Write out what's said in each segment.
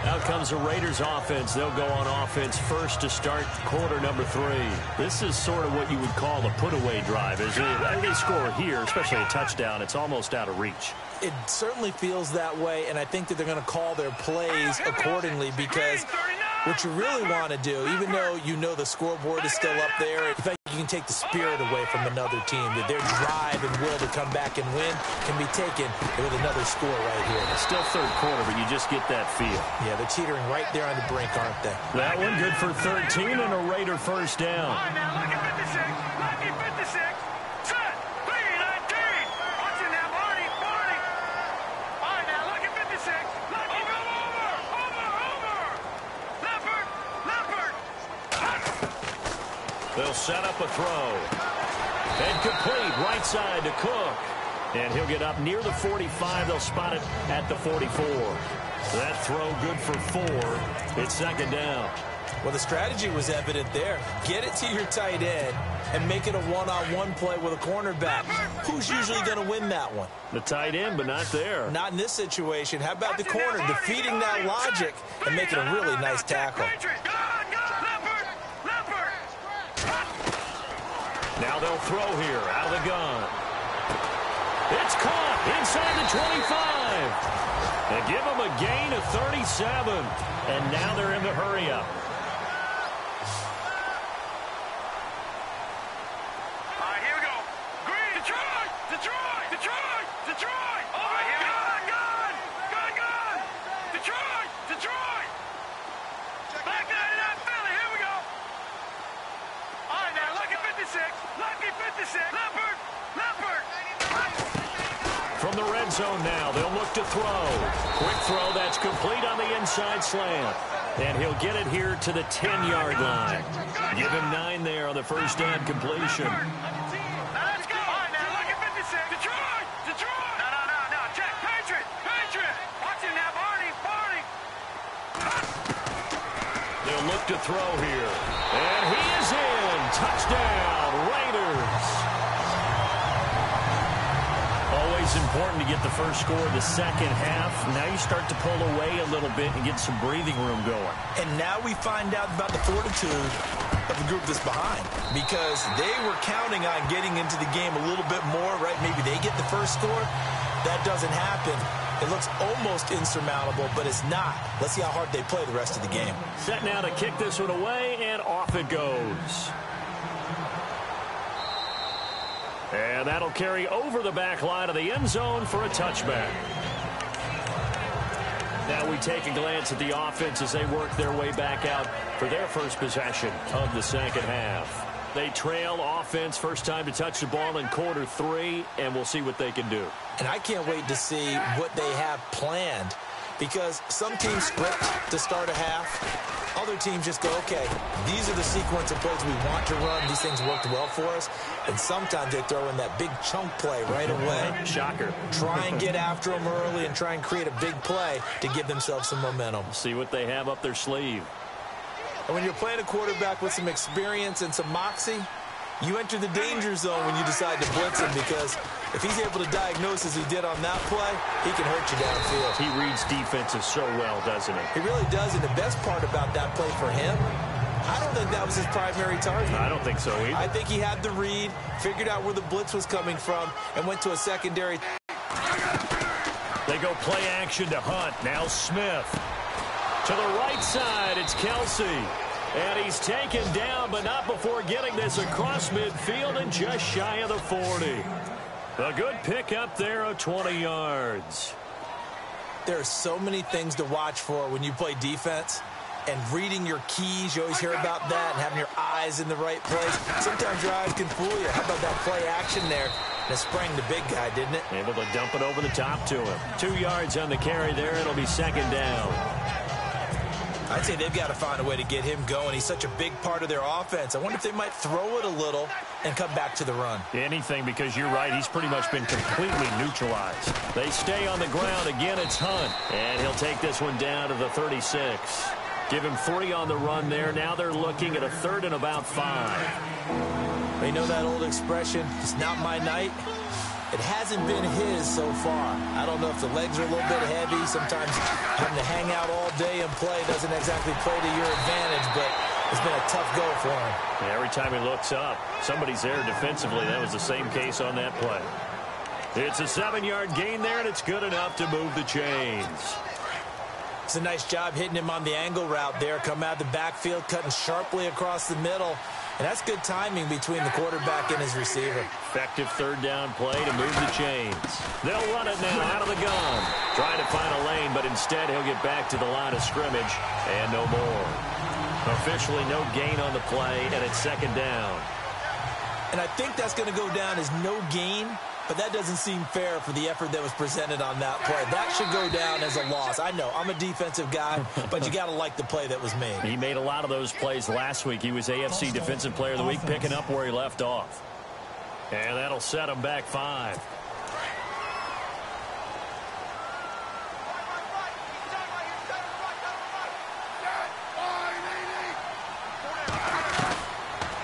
Out comes the Raiders offense. They'll go on offense first to start quarter number 3. This is sort of what you would call a put-away drive, isn't it? They score here, especially a touchdown. It's almost out of reach. It certainly feels that way, and I think that they're going to call their plays accordingly because what you really want to do, even though you know the scoreboard is still up there, in fact, you can take the spirit away from another team, that their drive and will to come back and win can be taken with another score right here. It's still third quarter, but you just get that feel. Yeah, they're teetering right there on the brink, aren't they? That one good for 13 and a Raider first down. All right, now, look at 56. Lucky 56. Set. B19. Watch it now, Marty. All right, now, look at 56. Lucky over. Leopard. They'll set up a throw. And complete right side to Cook. And he'll get up near the 45. They'll spot it at the 44. That throw good for 4. It's second down. Well, the strategy was evident there. Get it to your tight end and make it a one-on-one play with a cornerback. Who's usually going to win that one? The tight end, but not there. Not in this situation. How about the corner defeating that logic and making a really nice tackle? Now they'll throw here out of the gun. It's caught inside the 25. They give them a gain of 37. And now they're in the hurry-up. All right, here we go. Green. Detroit. All right, here we go. Gun. Detroit. Back out of that Philly. Here we go. All right, now, lucky 56. Leopard. From the red zone now, they'll look to throw. Quick throw that's complete on the inside slant. And he'll get it here to the 10-yard line. Give him 9 there on the first down completion. Let's go. All right, now, look at 56. Detroit. No. Check. Patriot. Watch it now, Barney. They'll look to throw here. And he is in. Touchdown, Raiders. Always important to get the first score of the second half. Now you start to pull away a little bit and get some breathing room going. And now we find out about the fortitude of the group that's behind, because they were counting on getting into the game a little bit more, right? Maybe they get the first score. That doesn't happen. It looks almost insurmountable, but it's not. Let's see how hard they play the rest of the game. Set now to kick this one away, and off it goes. And that'll carry over the back line of the end zone for a touchback. Now we take a glance at the offense as they work their way back out for their first possession of the second half. They trail offense, first time to touch the ball in quarter 3, and we'll see what they can do. And I can't wait to see what they have planned, because some teams script to start a half. Other teams just go, okay, these are the sequence of plays we want to run. These things worked well for us. And sometimes they throw in that big chunk play right away. Shocker. Try and get after them early and try and create a big play to give themselves some momentum. See what they have up their sleeve. And when you're playing a quarterback with some experience and some moxie, you enter the danger zone when you decide to blitz him, because if he's able to diagnose as he did on that play, he can hurt you downfield. He reads defenses so well, doesn't he? He really does, and the best part about that play for him, I don't think that was his primary target. I don't think so either. I think he had the read, figured out where the blitz was coming from, and went to a secondary. They go play action to Hunt. Now Smith. To the right side, it's Kelsey. And he's taken down, but not before getting this across midfield and just shy of the 40. A good pick up there of 20 yards. There are so many things to watch for when you play defense. And reading your keys, you always hear about that, and having your eyes in the right place. Sometimes your eyes can fool you. How about that play action there? And it sprang the big guy, didn't it? Able to dump it over the top to him. 2 yards on the carry there. It'll be second down. I'd say they've got to find a way to get him going. He's such a big part of their offense. I wonder if they might throw it a little and come back to the run. Anything, because you're right. He's pretty much been completely neutralized. They stay on the ground. Again, it's Hunt. And he'll take this one down to the 36. Give him 3 on the run there. Now they're looking at a 3rd and about 5. You know that old expression, it's not my night? It hasn't been his so far. I don't know if the legs are a little bit heavy. Sometimes having to hang out all day and play doesn't exactly play to your advantage, but it's been a tough go for him. Yeah, every time he looks up, somebody's there defensively. That was the same case on that play. It's a 7-yard gain there, and it's good enough to move the chains. It's a nice job hitting him on the angle route there. Come out of the backfield, cutting sharply across the middle. And that's good timing between the quarterback and his receiver. Effective third down play to move the chains. They'll run it now out of the gun. Trying to find a lane, but instead he'll get back to the line of scrimmage and no more. Officially no gain on the play, and it's second down. And I think that's going to go down as no gain, but that doesn't seem fair for the effort that was presented on that play. That should go down as a loss. I know, I'm a defensive guy, but you got to like the play that was made. He made a lot of those plays last week. He was AFC Defensive Player of the Week, picking up where he left off. And that'll set him back 5.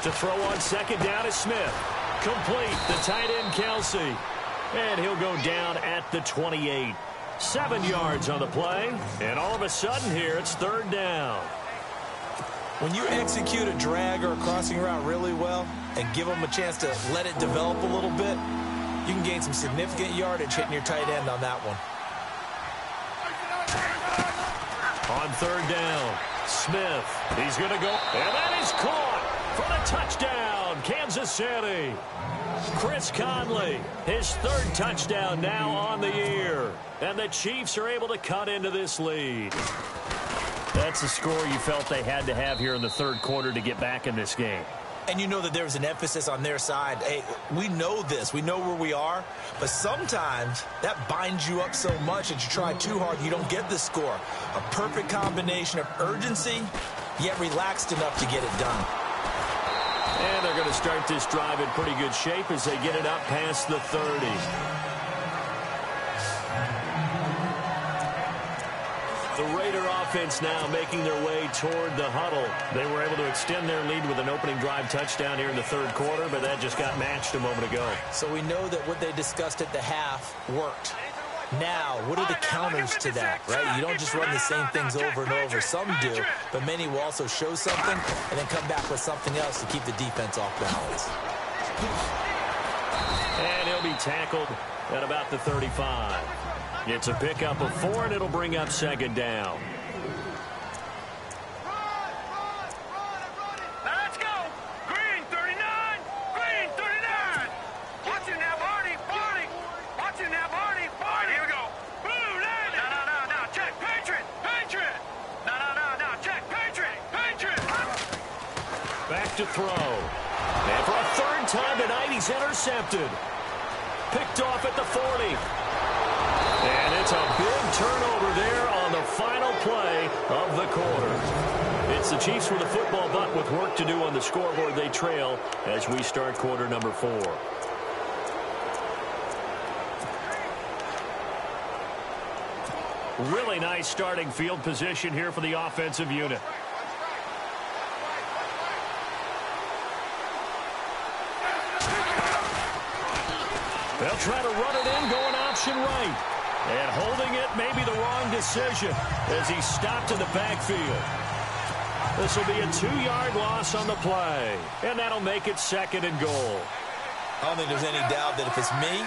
To throw on second down is Smith. Complete, the tight end Kelsey. And he'll go down at the 28. 7 yards on the play. And all of a sudden here, it's third down. When you execute a drag or a crossing route really well and give them a chance to let it develop a little bit, you can gain some significant yardage hitting your tight end on that one. On third down, Smith. He's going to go. And that is caught for the touchdown, Kansas City. Chris Conley, his third touchdown now on the year. And the Chiefs are able to cut into this lead. That's the score you felt they had to have here in the third quarter to get back in this game. And you know that there was an emphasis on their side. Hey, we know this. We know where we are. But sometimes that binds you up so much that you try too hard, you don't get the score. A perfect combination of urgency, yet relaxed enough to get it done. And they're going to start this drive in pretty good shape as they get it up past the 30. The Raider offense now making their way toward the huddle. They were able to extend their lead with an opening drive touchdown here in the third quarter, but that just got matched a moment ago. So we know that what they discussed at the half worked. Now, what are the counters to that, right? You don't just run the same things over and over. Some do, but many will also show something and then come back with something else to keep the defense off balance. And he'll be tackled at about the 35. It's a pickup of 4, and it'll bring up second down. Let's go. Green 39. Green 39. Watch it now, Barney. Barney. Watch it now, Barney. Barney. Here we go. Blue landing. No. Check. Patriot. Patriot. No. Check. Patriot. Patriot. Back to throw. And for a third time tonight, he's intercepted. Picked off at the 40. And it's a big turnover there on the final play of the quarter. It's the Chiefs with the football, but with work to do on the scoreboard, they trail as we start quarter number 4. Really nice starting field position here for the offensive unit. They'll try to run it in, going option right. And holding it may be the wrong decision as he's stopped in the backfield. This will be a 2-yard loss on the play. And that'll make it second and goal. I don't think there's any doubt that if it's me,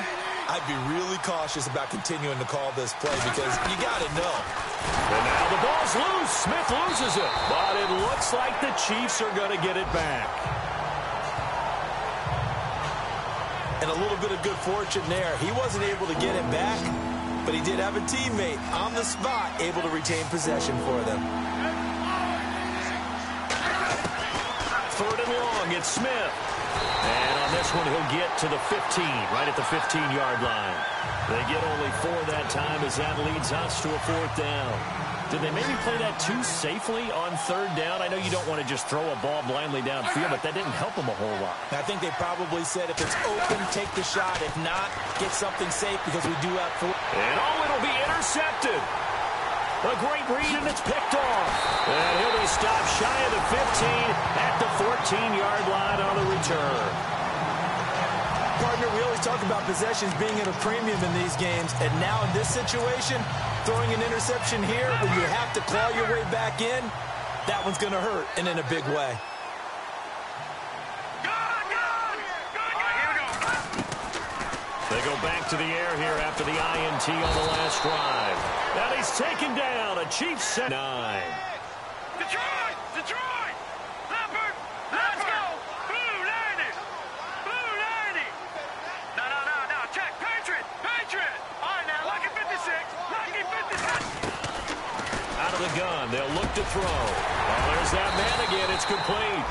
I'd be really cautious about continuing to call this play because you got to know. And now the ball's loose. Smith loses it. But it looks like the Chiefs are going to get it back. And a little bit of good fortune there. He wasn't able to get it back, but he did have a teammate on the spot able to retain possession for them. Third and long, it's Smith. And on this one, he'll get to the 15, right at the 15-yard line. They get only 4 that time as that leads us to a 4th down. Did they maybe play that too safely on third down? I know you don't want to just throw a ball blindly downfield, but that didn't help them a whole lot. I think they probably said if it's open, take the shot. If not, get something safe because we do have 4. And it'll be intercepted. A great read, and it's picked off. And he'll be stopped shy of the 15 at the 14-yard line on the return. Part Partner, we always talk about possessions being at a premium in these games, and now in this situation, throwing an interception here when you have to claw your way back in, that one's going to hurt, and in a big way. They go back to the air here after the INT on the last drive. And he's taken down. A Chiefs set 9. Detroit! Detroit! Leopard! Let's go! Blue 90! Blue 90! No. Check. Patriot! Patriot! All right, now, lucky 56. Lucky 56. Out of the gun. They'll look to throw. Oh, there's that man again. It's complete.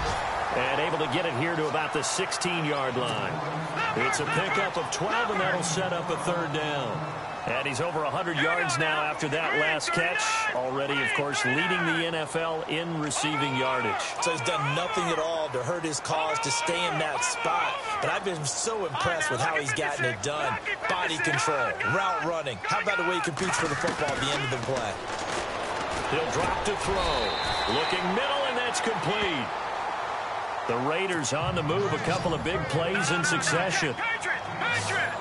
And able to get it here to about the 16-yard line. It's a pickup of 12, and that'll set up a 3rd down. And he's over 100 yards now after that last catch. Already, of course, leading the NFL in receiving yardage. So he's done nothing at all to hurt his cause to stay in that spot. But I've been so impressed with how he's gotten it done. Body control, route running. How about the way he competes for the football at the end of the play? He'll drop to throw. Looking middle, and that's complete. The Raiders on the move, a couple of big plays in succession. Patriot! Patriot!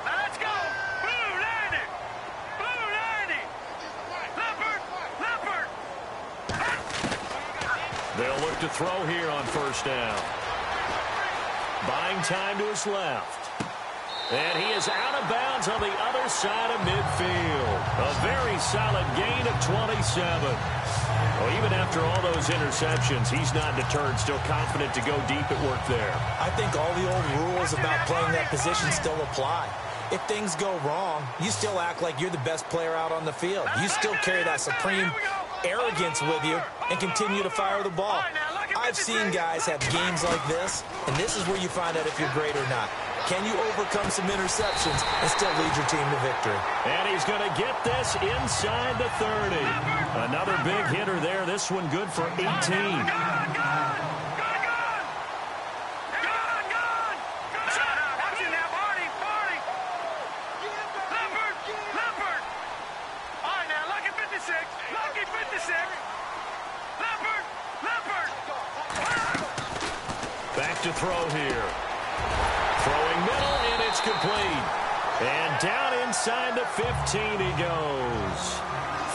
Let's go! Blue 90! Blue 90! Leopard! Leopard! They'll look to throw here on 1st down. Buying time to his left. And he is out of bounds on the other side of midfield. A very solid gain of 27. Well, even after all those interceptions, he's not deterred, still confident to go deep at work there. I think all the old rules about playing that position still apply. If things go wrong, you still act like you're the best player out on the field. You still carry that supreme arrogance with you and continue to fire the ball. I've seen guys have games like this, and this is where you find out if you're great or not. Can you overcome some interceptions and still lead your team to victory? And he's going to get this inside the 30. Another big hitter there. This one good for 18. Back to throw here. Throwing middle, and it's complete. And down inside the 15 he goes.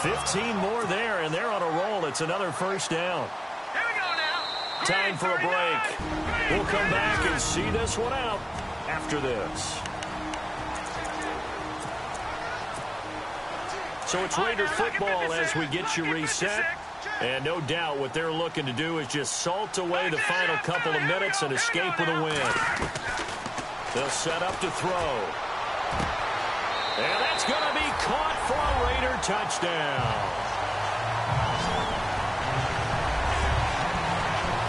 15 more there, and they're on a roll. It's another 1st down. Here we go now. Time for a break. We'll come back and see this one out after this. So it's Raider football as we get you reset. And no doubt what they're looking to do is just salt away the final couple of minutes and escape with a win. They'll set up to throw. And that's going to be caught for a Raider touchdown.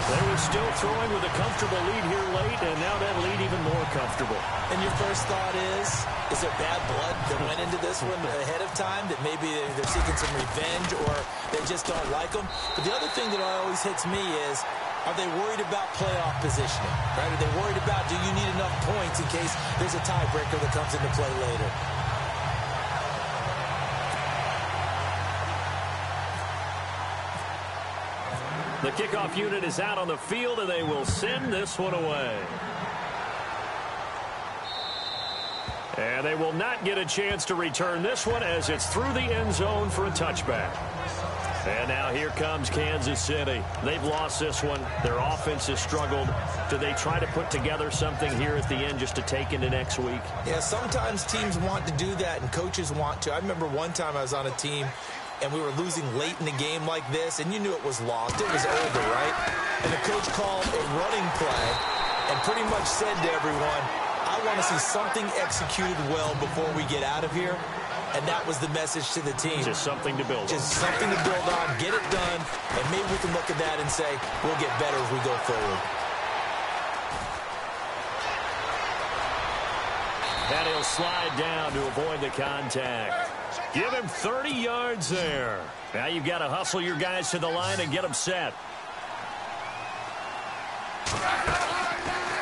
They were still throwing with a comfortable lead here late, and now that lead even more comfortable. And your first thought is there bad blood that went into this one ahead of time, that maybe they're seeking some revenge or they just don't like them? But the other thing that always hits me is, are they worried about playoff positioning? Right? Are they worried about, do you need enough points in case there's a tiebreaker that comes into play later? The kickoff unit is out on the field, and they will send this one away. And they will not get a chance to return this one as it's through the end zone for a touchback. And now here comes Kansas City. They've lost this one. Their offense has struggled. Do they try to put together something here at the end just to take into next week? Yeah, sometimes teams want to do that and coaches want to. I remember one time I was on a team and we were losing late in the game like this, and you knew it was lost. It was over, right? And the coach called a running play and pretty much said to everyone, I want to see something executed well before we get out of here. And that was the message to the team. Just something to build on. Just something to build on, get it done, and maybe we can look at that and say, we'll get better as we go forward. And he'll slide down to avoid the contact. Give him 30 yards there. Now you've got to hustle your guys to the line and get them set.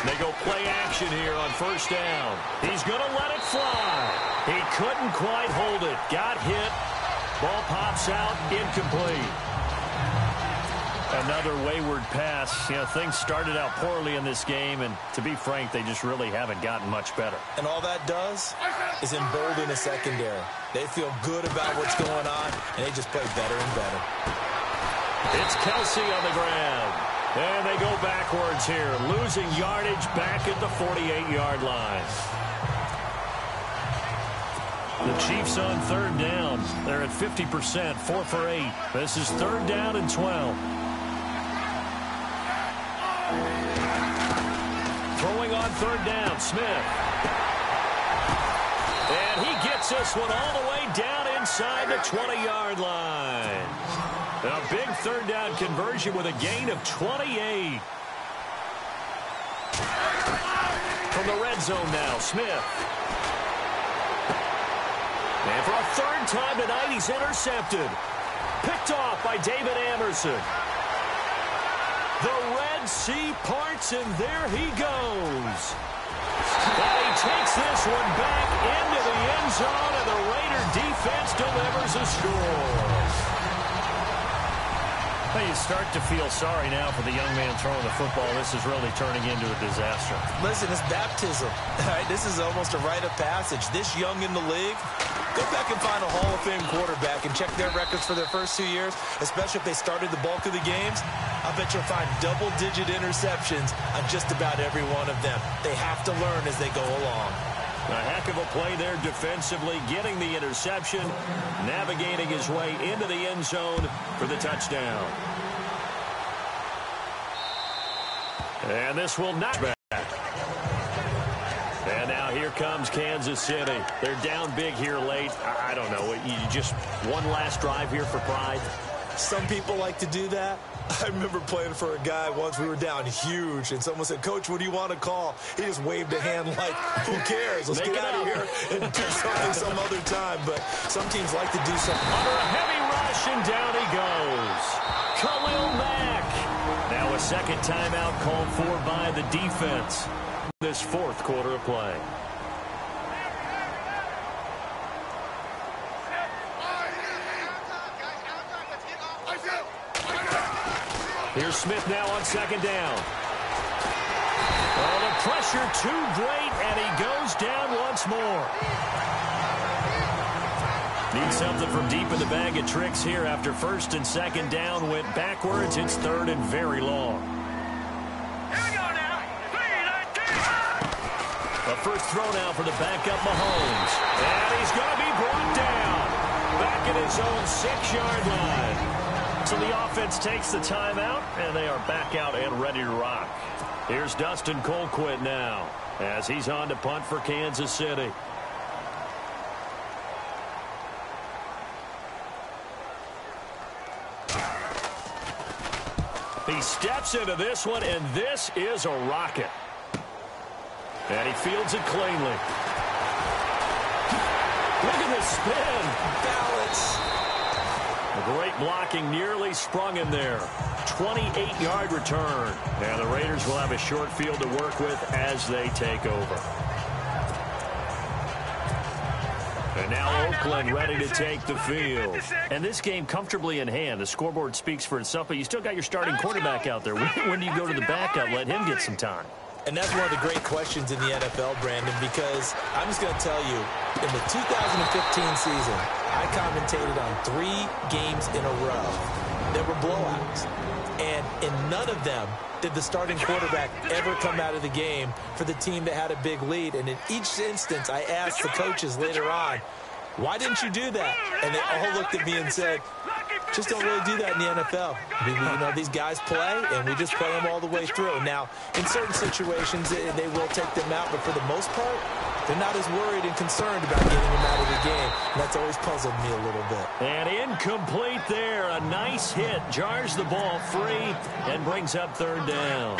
They go play action here on first down. He's going to let it fly. He couldn't quite hold it. Got hit. Ball pops out. Incomplete. Another wayward pass. You know, things started out poorly in this game, and to be frank, they just really haven't gotten much better. And all that does is embolden the secondary. They feel good about what's going on, and they just play better and better. It's Kelsey on the ground. And they go backwards here, losing yardage back at the 48-yard line. The Chiefs on third down. They're at 50%, 4 for 8. This is third down and 12. Throwing on third down, Smith. And he gets this one all the way down inside the 20-yard line. A big third down conversion with a gain of 28. From the red zone now, Smith. And for a third time tonight, he's intercepted. Picked off by David Amerson. The Red Sea parts, and there he goes. And he takes this one back into the end zone, and the Raider defense delivers a score. Well, you start to feel sorry now for the young man throwing the football. This is really turning into a disaster. Listen, it's baptism. All right, this is almost a rite of passage. This young in the league, go back and find a Hall of Fame quarterback and check their records for their first 2 years, especially if they started the bulk of the games. I bet you'll find double-digit interceptions on just about every one of them. They have to learn as they go along. A heck of a play there defensively, getting the interception, navigating his way into the end zone for the touchdown. And this will not back. And now here comes Kansas City. They're down big here late. I don't know. You just one last drive here for pride? Some people like to do that. I remember playing for a guy once. We were down huge, and someone said, "Coach, what do you want to call?" He just waved a hand like, "Who cares? Let's get out of here and do something some other time." But some teams like to do something. Under a heavy rush, and down he goes. Khalil Mack. Now a second timeout called for by the defense. This fourth quarter of play. Here's Smith now on second down. Oh, the pressure too great, and he goes down once more. Need something from deep in the bag of tricks here after first and second down went backwards. It's third and very long. Here we go now. 3-19. The first throw now for the backup Mahomes. And he's going to be brought down. Back at his own 6-yard line. So the offense takes the timeout, and they are back out and ready to rock. Here's Dustin Colquitt now as he's on to punt for Kansas City. He steps into this one, and this is a rocket. And he fields it cleanly. Look at this spin. Balance. A great blocking nearly sprung him there. 28-yard return. And the Raiders will have a short field to work with as they take over. And now Oakland ready to take the field. And this game comfortably in hand. The scoreboard speaks for itself, but you still got your starting quarterback out there. When do you go to the backup? Let him get some time. And that's one of the great questions in the NFL, Brandon, because I'm just going to tell you, in the 2015 season, I commentated on 3 games in a row. There were blowouts. And in none of them did the starting quarterback ever come out of the game for the team that had a big lead. And in each instance, I asked the coaches later on, why didn't you do that? And they all looked at me and said, just don't really do that in the NFL. You know, these guys play, and we just play them all the way through. Now, in certain situations, they will take them out, but for the most part, they're not as worried and concerned about getting them out of the game. And that's always puzzled me a little bit. And incomplete there. A nice hit. Jars the ball free and brings up third down.